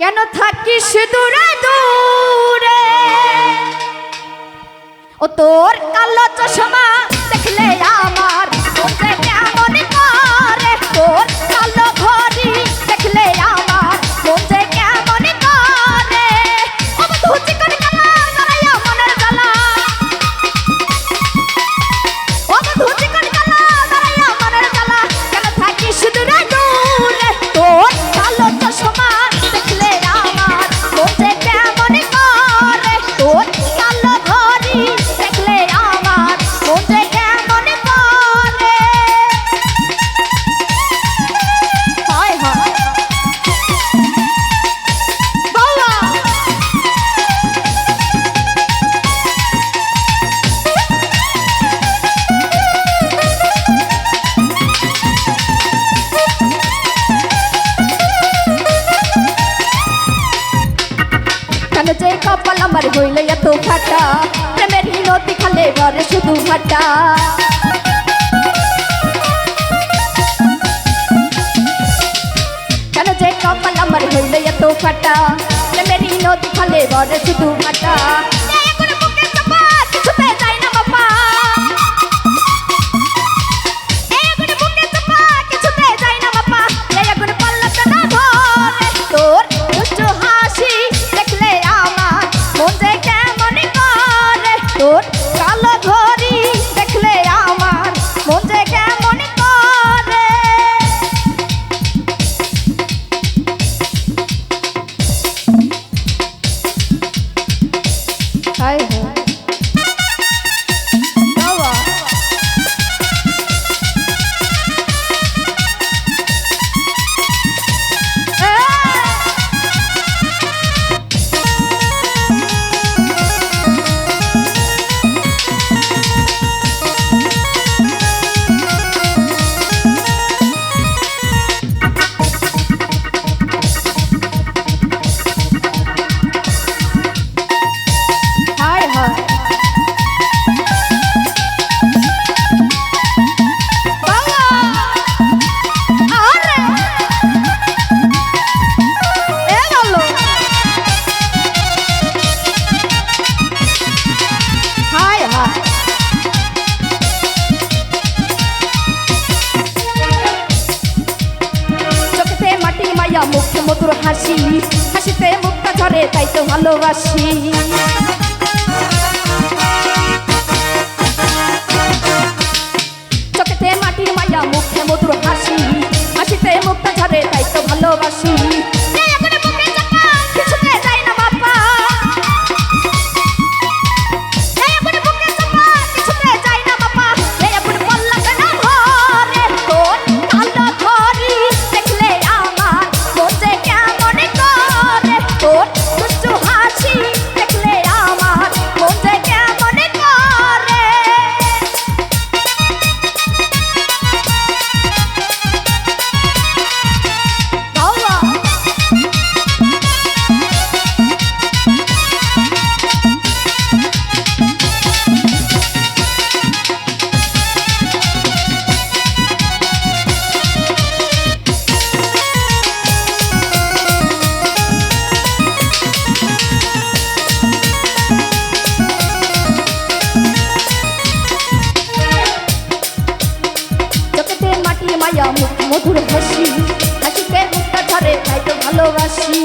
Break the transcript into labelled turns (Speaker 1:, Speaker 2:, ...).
Speaker 1: কেন থাকিস দূরে দূরে ও তোর কালো চশমা দেখলে আমার মনটা কেমন করে তোর কালো ঘড়ি দেখলে আমার মনটা কেমন করে ও বন্ধু চিকন কালা জড়াইয়া মনের জ্বালা ও বন্ধু চিকন কালা জড়াইয়া মনের জ্বালা কেন থাকিস দূরে দূরে তোর কালো চশমা দেখলে আমার মনটা কেমন করে তোর কালো ঘড়ি দেখলে আমার মনটা কেমন করে হায় হায় বাবা কেন যে কপাল আমার হইল এত ফাটা প্রেমের নদী খালে ঘরে শুধু ভাটা কেন যে কপাল আমার হইল এত ফাটা প্রেমের নদী খালে ঘরে শুধু ভাটা তোর দুষ্টু হাসি দেখলে আমার মন যে কেমন করে তোর কালো ঘড়ি দেখলে আমার মন যে কেমন করে হায় হায় বাবা হায় হায় বাবা আরে এ গেল হায় হায় চোখে মাটি মায়া মুখে মধুর হাসি হাসিতে মুখটা ঝরে তাই তো ভালোবাসি চোখেতে মাটির মায়া মুখে মধুর হাসি হাসিতে মুখটা ঝরে তাই তো ভালোবাসি কিছুতে যাই না বাবা কিছুতে যাই না বাবা তোর কালো ঘড়ি দেখলে আমার মন যে কেমন করে তোর দুষ্টু হাসি দেখলে আমার মন যে কেমন করে বাবা চোখেতে মাটি মায়া মুখ মধুর হাসি হাসিতে মুখটা ঝরে তাই তো ভালোবাসি